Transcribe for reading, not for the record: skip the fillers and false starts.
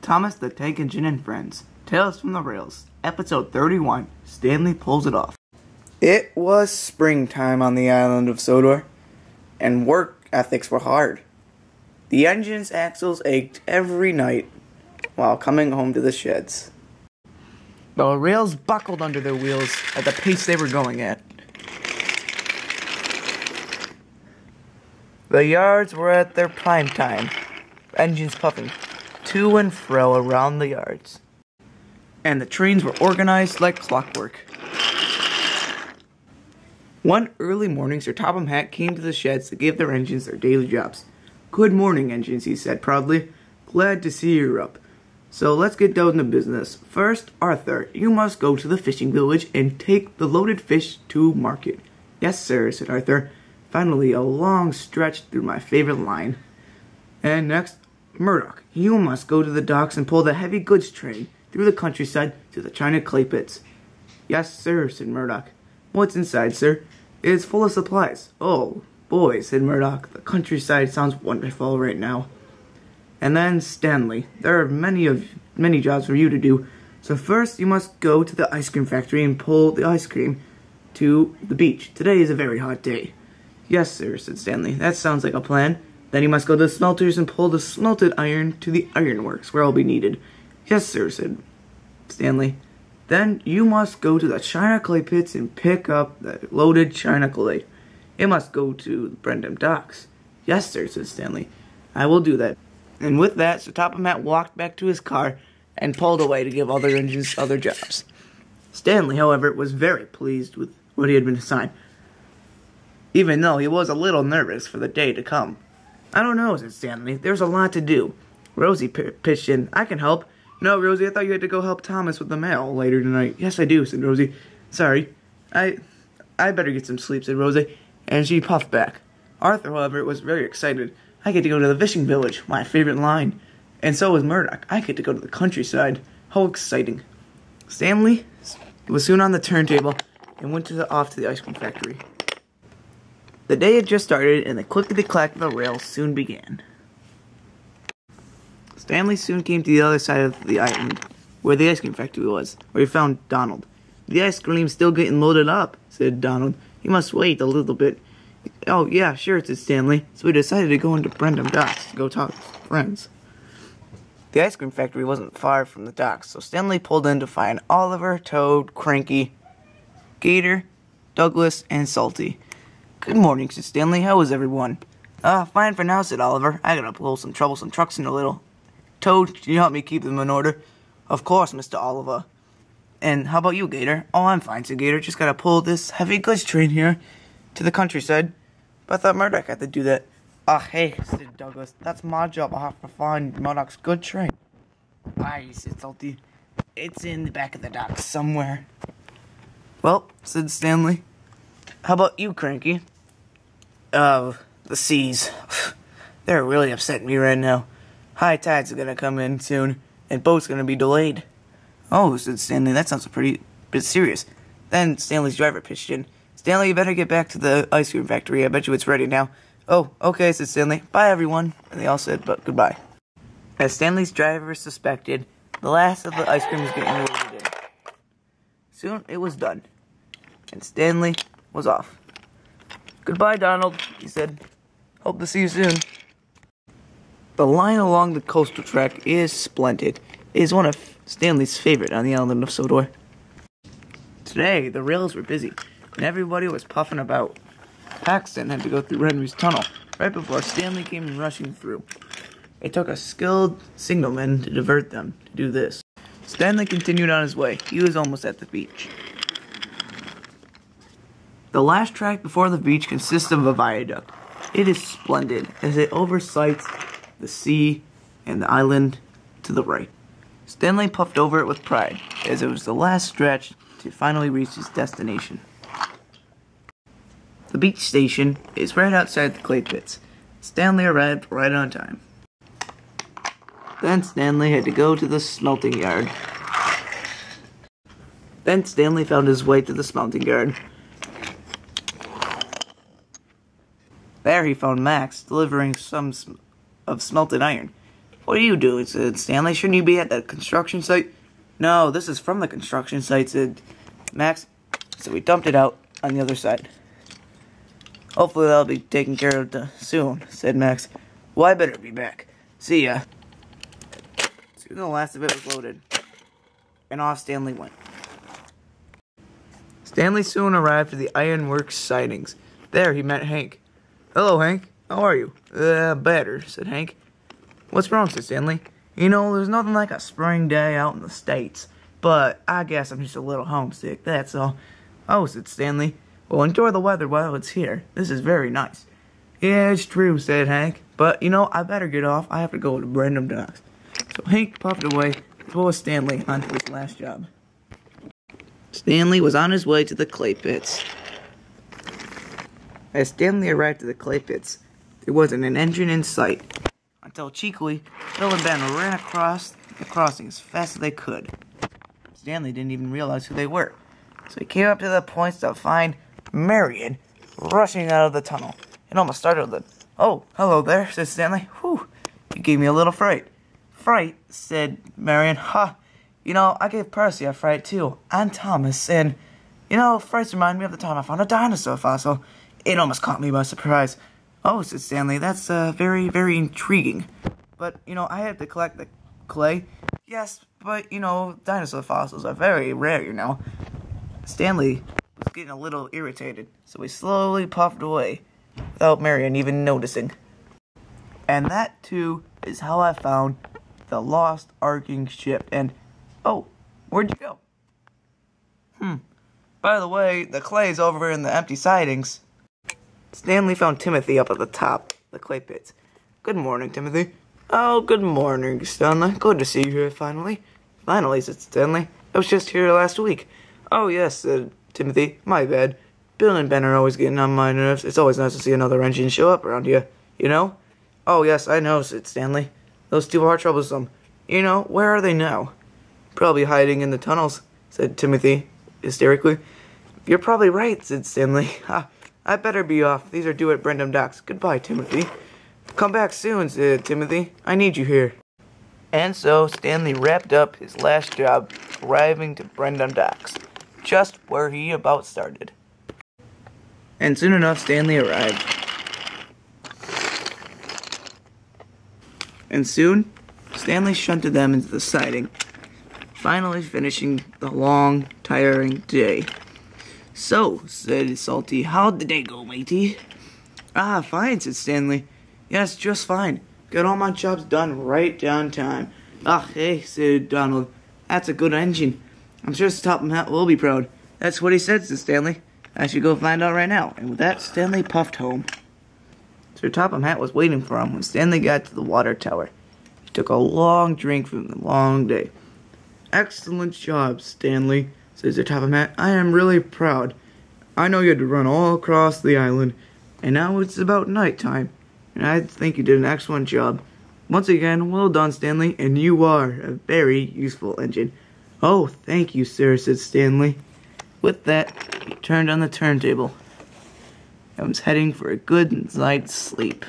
Thomas the Tank Engine and Friends, Tales from the Rails, Episode 31, Stanley Pulls It Off. It was springtime on the island of Sodor, and work ethics were hard. The engine's axles ached every night while coming home to the sheds. The rails buckled under their wheels at the pace they were going at. The yards were at their prime time, engines puffing to and fro around the yards, and the trains were organized like clockwork. One early morning, Sir Topham Hatt came to the sheds to give their engines their daily jobs. "Good morning, engines," he said proudly. "Glad to see you're up. So let's get down to business. First, Arthur, you must go to the fishing village and take the loaded fish to market." "Yes, sir," said Arthur. Finally, a long stretch through my favorite line. "And next, Murdoch, you must go to the docks and pull the heavy goods train through the countryside to the china clay pits." "Yes, sir," said Murdoch. "What's inside, sir?" "It's full of supplies." "Oh, boy," said Murdoch. "The countryside sounds wonderful right now." "And then, Stanley, there are many jobs for you to do. So first, you must go to the ice cream factory and pull the ice cream to the beach. Today is a very hot day." "Yes, sir," said Stanley. "That sounds like a plan." "Then you must go to the smelters and pull the smelted iron to the ironworks, where it will be needed." "Yes, sir," said Stanley. "Then you must go to the china clay pits and pick up the loaded china clay. It must go to the Brendam docks." "Yes, sir," said Stanley. "I will do that." And with that, Sir Topham Hatt walked back to his car and pulled away to give other engines other jobs. Stanley, however, was very pleased with what he had been assigned, even though he was a little nervous for the day to come. "I don't know," said Stanley. "There's a lot to do." Rosie pitched in. "I can help." "No, Rosie, I thought you had to go help Thomas with the mail later tonight." "Yes, I do," said Rosie. "Sorry. I better get some sleep," said Rosie, and she puffed back. Arthur, however, was very excited. "I get to go to the fishing village, my favorite line." And so was Murdoch. "I get to go to the countryside. How exciting." Stanley was soon on the turntable and went off to the ice cream factory. The day had just started, and the clickety-clack of the rails soon began. Stanley soon came to the other side of the island, where the ice cream factory was, where he found Donald. "The ice cream's still getting loaded up," said Donald. "You must wait a little bit." "Oh, yeah, sure," said Stanley. So we decided to go into Brendam docks to go talk to friends. The ice cream factory wasn't far from the docks, so Stanley pulled in to find Oliver, Toad, Cranky, Gator, Douglas, and Salty. "Good morning," said Stanley. "How is everyone?" Fine for now," said Oliver. "I gotta pull some troublesome trucks in a little." "Toad, can you help me keep them in order?" "Of course, Mr. Oliver." "And how about you, Gator?" "Oh, I'm fine," said Gator. "Just gotta pull this heavy goods train here to the countryside." "But I thought Murdoch had to do that." Hey," said Douglas. "That's my job. I'll have to find Murdoch's good train." "Aye," said Salty. "It's in the back of the dock somewhere." "Well," said Stanley. "How about you, Cranky?" The seas. They're really upsetting me right now. High tide's gonna come in soon, and boat's gonna be delayed." "Oh," said Stanley. "That sounds pretty bit serious." Then Stanley's driver pitched in. "Stanley, you better get back to the ice cream factory. I bet you it's ready now." "Oh, okay," said Stanley. "Bye, everyone." And they all said goodbye. As Stanley's driver suspected, the last of the ice cream was getting loaded in. Soon it was done, and Stanley was off. "Goodbye, Donald," he said. "Hope to see you soon." The line along the coastal track is splendid. It is one of Stanley's favorite on the island of Sodor. Today, the rails were busy, and everybody was puffing about. Paxton had to go through Henry's tunnel right before Stanley came rushing through. It took a skilled signalman to divert them to do this. Stanley continued on his way. He was almost at the beach. The last track before the beach consists of a viaduct. It is splendid, as it oversights the sea and the island to the right. Stanley puffed over it with pride, as it was the last stretch to finally reach his destination. The beach station is right outside the clay pits. Stanley arrived right on time. Then Stanley had to go to the smelting yard. Then Stanley found his way to the smelting yard. There he found Max delivering some of smelted iron. What are you doing? Said Stanley. Shouldn't you be at the construction site? No, this is from the construction site, said Max. So we dumped it out on the other side. Hopefully that'll be taken care of soon, said Max. Well, I better be back. See ya. Soon the last of it was loaded. And off Stanley went. Stanley soon arrived at the ironworks sidings. There he met Hank. Hello, Hank. How are you? Better, said Hank. What's wrong, said Stanley. You know, there's nothing like a spring day out in the States. But I guess I'm just a little homesick, that's all. Oh, said Stanley. Well, enjoy the weather while it's here. This is very nice. Yeah, it's true, said Hank. But, you know, I better get off. I have to go to Brandon Docks. So Hank puffed away to pull Stanley onto his last job. Stanley was on his way to the clay pits. As Stanley arrived at the clay pits, there wasn't an engine in sight. Until cheekily, Bill and Ben ran across the crossing as fast as they could. Stanley didn't even realize who they were. So he came up to the points to find Marion rushing out of the tunnel. It almost startled him. Oh, hello there, said Stanley. Whew, you gave me a little fright. Fright, said Marion. Ha, you know, I gave Percy a fright too. And Thomas, and, you know, frights remind me of the time I found a dinosaur fossil. It almost caught me by surprise. Oh, said Stanley, that's very, very intriguing. But, you know, I had to collect the clay. Yes, but, you know, dinosaur fossils are very rare, you know. Stanley was getting a little irritated, so he slowly puffed away, without Marion even noticing. And that, too, is how I found the lost arcing ship. And, oh, where'd you go? By the way, the clay's over in the empty sidings. Stanley found Timothy up at the top of the clay pits. Good morning, Timothy. Oh, good morning, Stanley. Good to see you here finally. Finally, said Stanley. I was just here last week. Oh, yes, said Timothy. My bad. Bill and Ben are always getting on my nerves. It's always nice to see another engine show up around here, you know? Oh, yes, I know, said Stanley. Those two are troublesome. You know, where are they now? Probably hiding in the tunnels, said Timothy, hysterically. You're probably right, said Stanley. Ha, I better be off. These are due at Brandon Docks. Goodbye, Timothy. Come back soon, said Timothy. I need you here. And so Stanley wrapped up his last job, arriving to Brandon Docks, just where he about started. And soon enough, Stanley arrived. And soon, Stanley shunted them into the siding, finally finishing the long, tiring day. So, said Salty, how'd the day go, matey? Ah, fine, said Stanley. Yes, just fine. Got all my jobs done right down time. Ah, hey, said Donald. That's a good engine. I'm sure Topham Hatt will be proud. That's what he said, said Stanley. I should go find out right now. And with that, Stanley puffed home. Sir Topham Hatt was waiting for him when Stanley got to the water tower. He took a long drink from the long day. Excellent job, Stanley, said Sir Topham Hatt. I am really proud. I know you had to run all across the island, and now it's about night time, and I think you did an excellent job. Once again, well done, Stanley, and you are a very useful engine. Oh, thank you, sir, said Stanley. With that, he turned on the turntable and was heading for a good night's sleep.